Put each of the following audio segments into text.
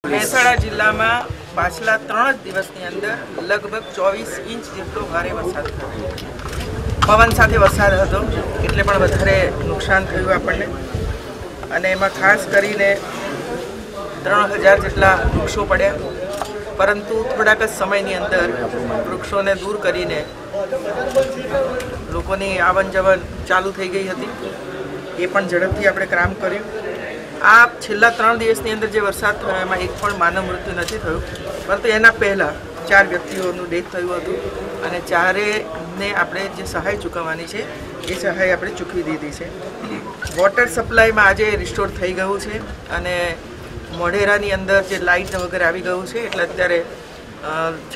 મહેસાણા જિલ્લામાં પાછલા 3 દિવસની અંદર લગભગ 24 ઇંચ જેટલો ભારે વરસાદ થયો. પવન સાથે વરસાદ હતો એટલે પણ વધારે નુકસાન થયું આપણને. અને એમાં ખાસ કરીને 3000 જેટલા વૃક્ષો પડ્યા, પરંતુ થોડાક જ સમયની અંદર વૃક્ષોને દૂર કરીને લોકોની આવન જવન ચાલુ થઈ ગઈ હતી. એ પણ ઝડપથી આપણે કામ કર્યું. આ છેલ્લા 3 દિવસની અંદર જે વરસાદ થયો એમાં એક પણ માનવ મૃત્યુ નથી થયું, પરંતુ એના પહેલાં 4 વ્યક્તિઓનું ડેથ થયું હતું અને ચારેને આપણે જે સહાય ચૂકવવાની છે એ સહાય આપણે ચૂકવી દીધી છે. વોટર સપ્લાયમાં આજે રિસ્ટોર થઈ ગયું છે અને મોઢેરાની અંદર જે લાઇટ વગેરે આવી ગયું છે એટલે અત્યારે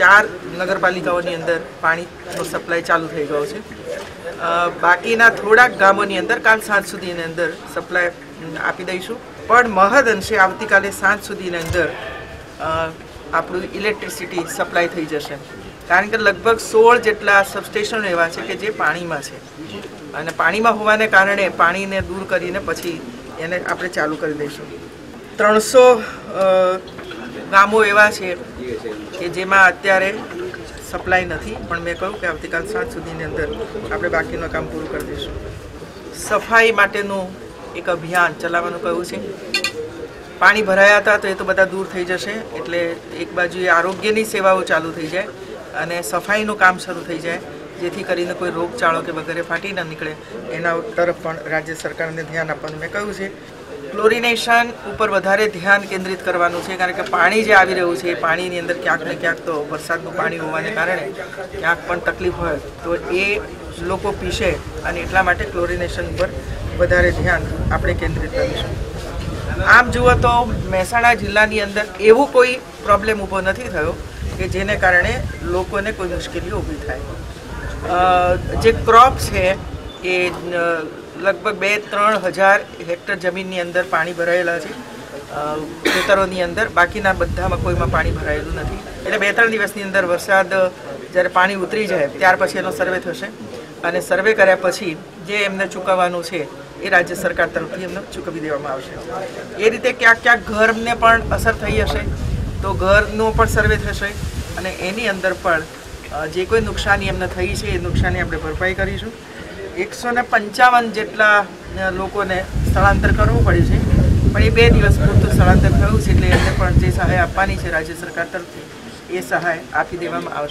4 નગરપાલિકાઓની અંદર પાણીનો સપ્લાય ચાલુ થઈ ગયો છે. બાકીના થોડાક ગામોની અંદર કાલ સાંજ સુધીની અંદર સપ્લાય આપી દઈશું, પણ મહદ અંશે આવતીકાલે સાંજ સુધીની અંદર આપણું ઇલેક્ટ્રિસિટી સપ્લાય થઈ જશે. કારણ કે લગભગ 16 જેટલા સબસ્ટેશનો એવા છે કે જે પાણીમાં છે અને પાણીમાં હોવાને કારણે પાણીને દૂર કરીને પછી એને આપણે ચાલુ કરી દઈશું. 300 ગામો એવા છે કે જેમાં અત્યારે સપ્લાય નથી, પણ મેં કહ્યું કે આવતીકાલ સાંજ સુધીની અંદર આપણે બાકીનું કામ પૂરું કરી દઈશું. સફાઈ માટેનું એક અભિયાન ચલાવવાનું કહ્યું છે. પાણી ભરાયા હતા તો એ તો બધા દૂર થઈ જશે, એટલે એક બાજુએ આરોગ્યની સેવાઓ ચાલુ થઈ જાય અને સફાઈનું કામ શરૂ થઈ જાય, જેથી કરીને કોઈ રોગચાળો કે વગેરે ફાટી ન નીકળે. એના તરફ પણ રાજ્ય સરકારને ધ્યાન આપવાનું મેં કહ્યું છે. ક્લોરિનેશન ઉપર વધારે ધ્યાન કેન્દ્રિત કરવાનું છે, કારણ કે પાણી જે આવી રહ્યું છે એ પાણીની અંદર ક્યાંક ને ક્યાંક તો વરસાદનું પાણી હોવાને કારણે ક્યાંક પણ તકલીફ હોય તો એ લોકો પીશે, અને એટલા માટે ક્લોરિનેશન ઉપર વધારે ધ્યાન આપણે કેન્દ્રિત કરીશું. આમ જુઓ તો મહેસાણા જિલ્લાની અંદર એવું કોઈ પ્રોબ્લેમ ઊભો નથી થયો કે જેને કારણે લોકોને કોઈ મુશ્કેલીઓ ઊભી થાય. જે ક્રોપ છે એ લગભગ 2-3 હજાર હેક્ટર જમીનની અંદર પાણી ભરાયેલા છે ખેતરોની અંદર. બાકીના બધામાં કોઈમાં પાણી ભરાયેલું નથી. એટલે 2-3 દિવસની અંદર વરસાદ જ્યારે પાણી ઉતરી જાય ત્યાર પછી એનો સર્વે થશે અને સર્વે કર્યા પછી જે એમને ચૂકવવાનું છે એ રાજ્ય સરકાર તરફથી એમને ચૂકવી દેવામાં આવશે. એ રીતે ક્યાંક ક્યાંક ઘરને પણ અસર થઈ હશે તો ઘરનો પણ સર્વે થશે અને એની અંદર પણ જે કોઈ નુકસાની એમને થઈ છે એ નુકસાની આપણે ભરપાઈ કરીશું. 155 જેટલા લોકોને સ્થળાંતર કરવું પડ્યું છે, પણ એ 2 દિવસ પૂરતું સ્થળાંતર થયું છે, એટલે એમને પણ જે સહાય આપવાની છે રાજ્ય સરકાર તરફથી એ સહાય આપી દેવામાં આવશે.